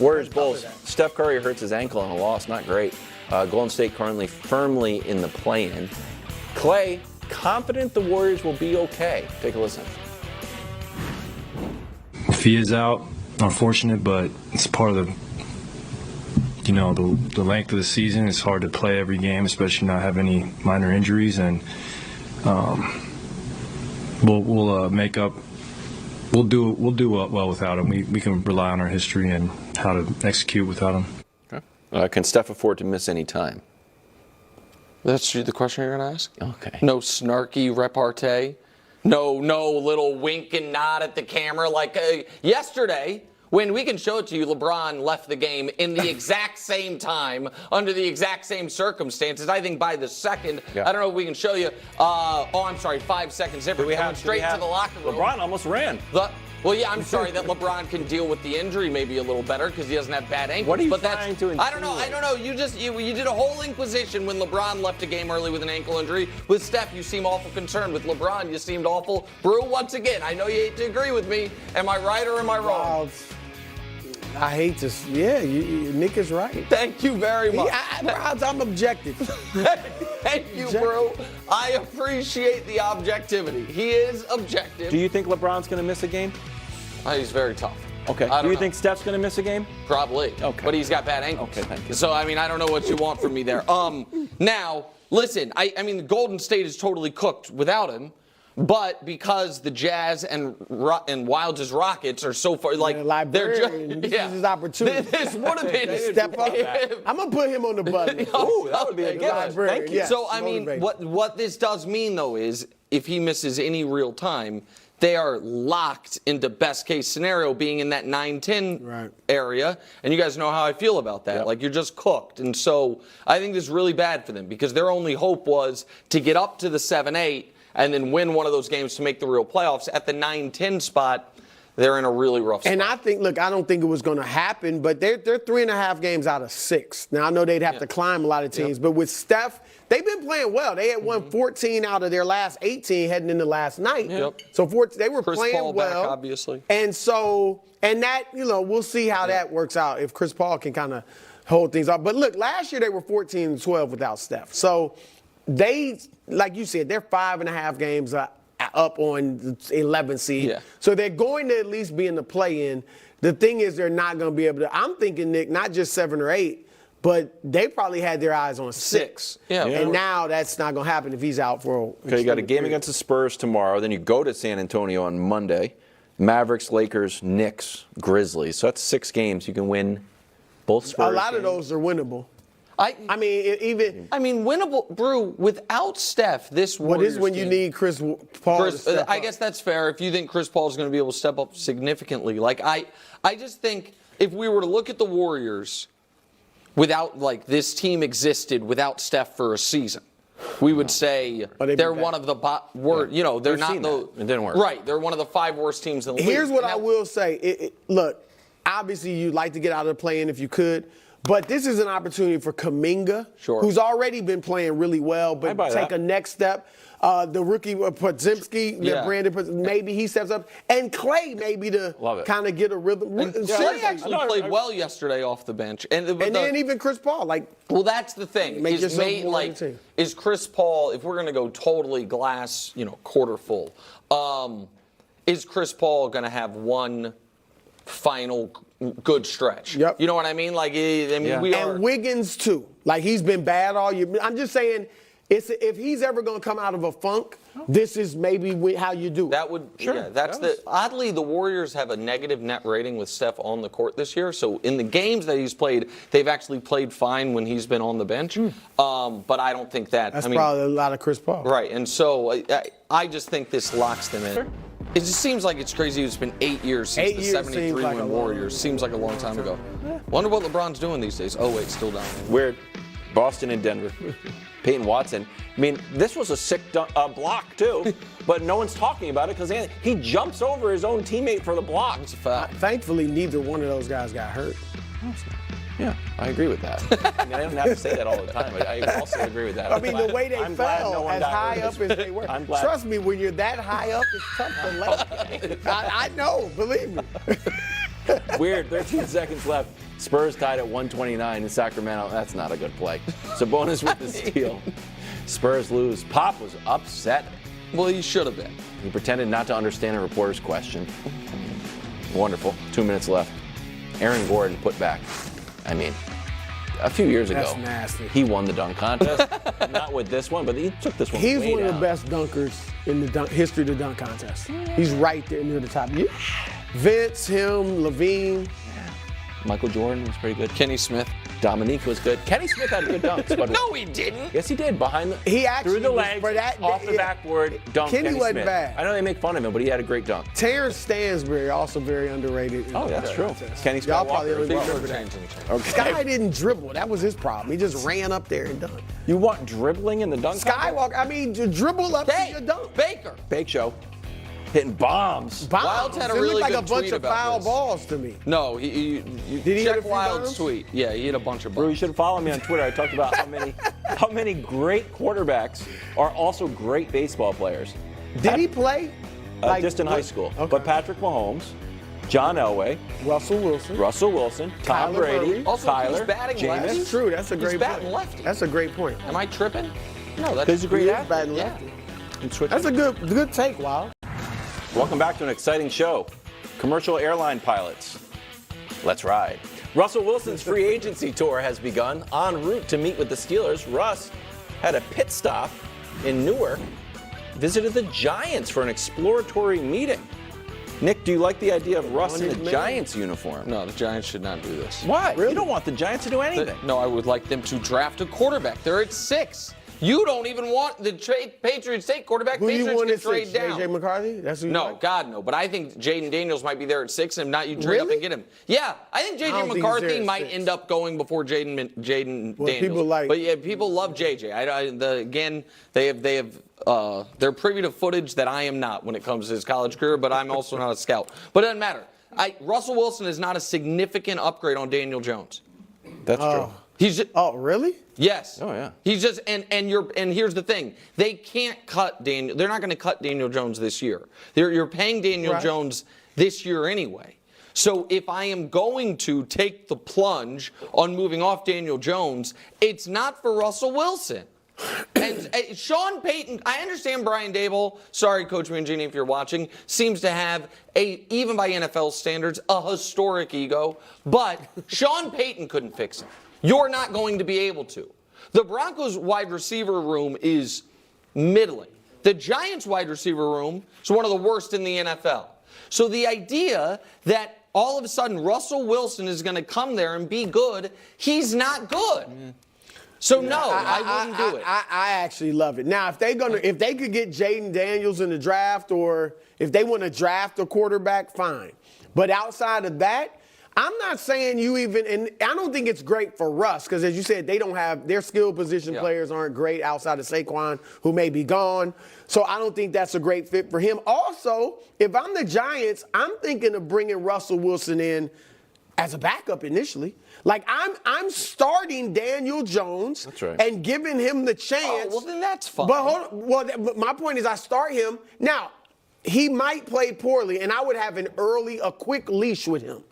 Warriors Bulls. Steph Curry hurts his ankle in a loss. Not great. Golden State currently firmly in the play-in. Clay, confident the Warriors will be okay. Take a listen. If he is out, unfortunate, but it's part of the length of the season. It's hard to play every game, especially not have any minor injuries, and we'll make up. We'll do well without him. We can rely on our history and how to execute without him. Okay. Can Steph afford to miss any time? That's the question you're going to ask? Okay. No snarky repartee? No little wink and nod at the camera like yesterday. When we can show it to you, LeBron left the game in the exact same time, under the exact same circumstances. I think by the second, I don't know if we can show you. I'm sorry, 5 seconds different. We went straight to the locker room. LeBron almost ran. Well, yeah, I'm sorry that LeBron can deal with the injury maybe a little better because he doesn't have bad ankles. What are you trying to insinuate? I don't know. You did a whole inquisition when LeBron left a game early with an ankle injury. With Steph, you seem awful concerned. With LeBron, you seemed awful. Brew, once again, I know you hate to agree with me. Am I right or am I wrong? I hate to. Yeah, Nick is right. Thank you very much. I'm objective. Thank you, bro. I appreciate the objectivity. He is objective. Do you think LeBron's going to miss a game? He's very tough. Okay. Do you think Steph's going to miss a game? Probably. Okay. But he's got bad ankles. Okay, thank you. So, I mean, I don't know what you want from me there. Now, listen, I mean, Golden State is totally cooked without him. But because the Jazz and Wilds' Rockets are so far, like, they're just, this is his opportunity. This would have been step up. I'm gonna put him on the button. Ooh, that would be a good one. Thank you. Yes, so, I mean, what this does mean, though, is if he misses any real time, they are locked into best case scenario being in that 9-10 area. And you guys know how I feel about that. Yep. Like, you're just cooked. And so I think this is really bad for them because their only hope was to get up to the 7-8 and then win one of those games to make the real playoffs. At the 9-10 spot, they're in a really rough spot. And I don't think it was going to happen, but they're 3.5 games out of 6. Now, I know they'd have to climb a lot of teams, but with Steph, they've been playing well. They had won 14 out of their last 18 heading into last night. Yep. So they were Chris playing Paul well. Back, obviously. And that, we'll see how that works out if Chris Paul can kind of hold things up. But look, last year they were 14-12 without Steph. So they, like you said, they're 5.5 games up on the 11th seed. Yeah. So they're going to at least be in the play-in. The thing is they're not going to be able to – I'm thinking, Nick, not just 7 or 8, but they probably had their eyes on 6. Yeah. And now that's not going to happen if he's out for a Okay, you got a game against the Spurs tomorrow. Then you go to San Antonio on Monday. Mavericks, Lakers, Knicks, Grizzlies. So that's 6 games. You can win both Spurs A lot games. of those are winnable. I mean, winnable, Brew, without Steph, this what Warriors is when you team, need Chris Paul to step I up. guess that's fair if you think Chris Paul is going to be able to step up significantly. Like, I just think if we were to look at the Warriors without, like, this team existed without Steph for a season, we would say they're one of the they're not the – It didn't work. Right, they're one of the 5 worst teams in the league. Here's what I will say. Look, obviously you'd like to get out of the play-in if you could, but this is an opportunity for Kuminga, who's already been playing really well, but take a next step. The rookie Podziemski, Brandon, maybe he steps up, and Clay maybe to kind of get a rhythm. Clay actually played well yesterday off the bench, and then even Chris Paul, well, that's the thing. Is Chris Paul? If we're going to go totally glass, quarter full, is Chris Paul going to have one final good stretch? Yep. You know what I mean? Like, and Wiggins too. Like, he's been bad all year. I'm just saying. If he's ever going to come out of a funk, this is maybe how you do it. That would, oddly, the Warriors have a negative net rating with Steph on the court this year. So in the games that he's played, they've actually played fine when he's been on the bench. But I don't think that's probably a lot of Chris Paul. Right, and so I just think this locks them in. Sure. It just seems like it's crazy. It's been 8 years since the 73-win Warriors. Seems like a long time ago. Wonder what LeBron's doing these days. Oh, wait, still down. Weird. Boston and Denver. Peyton Watson. I mean, this was a sick block, too, but no one's talking about it because he jumps over his own teammate for the block. It's a foul. Thankfully, neither one of those guys got hurt. Yeah, I agree with that. I mean, I don't have to say that all the time, but I also agree with that. I mean, the way they fell, as high up as they were. Trust me, when you're that high up, it's tough to let. I know, believe me. Weird. 13 seconds left. Spurs tied at 129 in Sacramento. That's not a good play. Sabonis with the steal. Spurs lose. Pop was upset. Well, he should have been. He pretended not to understand a reporter's question. Wonderful. 2 minutes left. Aaron Gordon put back. I mean, a few years ago, That's nasty. he won the dunk contest. Not with this one, but he took this one He's way one of the down. best dunkers in the history of the dunk contest. He's right there near the top. Vince, him, Levine. Michael Jordan was pretty good. Kenny Smith. Dominique was good. Kenny Smith had a good dunk. No, he didn't. Yes, he did. Behind the, He actually through the was- legs, for that- off the yeah. backboard, dunk. Kenny wasn't Smith. bad. I know they make fun of him, but he had a great dunk. Terrence Stansbury, also very underrated. Oh, that's true. Y'all Kenny Scott probably Walker. don't as well. remember that. Okay. Sky didn't dribble. That was his problem. He just ran up there and dunked. You want dribbling in the dunk contest? Skywalker, I mean, to dribble up to your dunk. Baker. Fake show. Hitting bombs. Wilds had a It really looked like good a bunch tweet of about foul this. balls to me. No, you Did he hit a check few Wild's bombs? tweet. Yeah, he hit a bunch of Bro, you balls. should follow me on Twitter. I talked about how many great quarterbacks are also great baseball players. Did he play? Just in high school. Okay. But Patrick Mahomes, John Elway, Russell Wilson. Russell Wilson, Tom Kyler Brady, Murray. Also, Tyler, he's batting Jameis. lefty. That's true. That's a great batting point. lefty. That's a great point. Am I tripping? No, that's He's a great He is athlete. batting Yeah. lefty. And switch That's a good take, Wild. Welcome back to an exciting show. Commercial airline pilots. Let's ride. Russell Wilson's free agency tour has begun. En route to meet with the Steelers, Russ had a pit stop in Newark, visited the Giants for an exploratory meeting. Nick, do you like the idea of Russ in the Giants uniform? No, the Giants should not do this. Why? You don't want the Giants to do anything. No, I would like them to draft a quarterback. They're at 6. You don't even want the Patriots take quarterback. Who you Patriots want can at trade 6? down. J.J. McCarthy? That's who you No, like? God, no. But I think Jaden Daniels might be there at 6, and not you trade up Really? and get him. Yeah, I think I J.J. don't think he's McCarthy there at might 6. end up going before Jaden Well, Daniels. people like- But yeah, people love J.J. Again, they have they're privy to footage that I am not when it comes to his college career. But I'm also not a scout. But it doesn't matter. Russell Wilson is not a significant upgrade on Daniel Jones. That's true. He's just, Oh, really? yes. Oh, yeah. He's just and here's the thing. They can't cut Daniel. They're not going to cut Daniel Jones this year. You're paying Daniel Right. Jones this year anyway. So if I am going to take the plunge on moving off Daniel Jones, it's not for Russell Wilson. And Sean Payton, I understand Brian Dable, sorry Coach Mangini if you're watching, seems to have even by NFL standards, a historic ego, but Sean Payton couldn't fix him. You're not going to be able to. The Broncos wide receiver room is middling. The Giants wide receiver room is one of the worst in the NFL. So the idea that all of a sudden Russell Wilson is going to come there and be good, he's not good. So no, I wouldn't do it. I actually love it. Now, if they could get Jaden Daniels in the draft, or if they want to draft a quarterback, fine. But outside of that, I'm not saying you even, and I don't think it's great for Russ, because as you said, they don't have, their skill position players aren't great outside of Saquon, who may be gone. So I don't think that's a great fit for him. Also, if I'm the Giants, I'm thinking of bringing Russell Wilson in as a backup initially. Like, I'm starting Daniel Jones. That's right. And giving him the chance. Oh, well, then that's fine. But hold on. Well, but my point is I start him. Now, he might play poorly, and I would have a quick leash with him.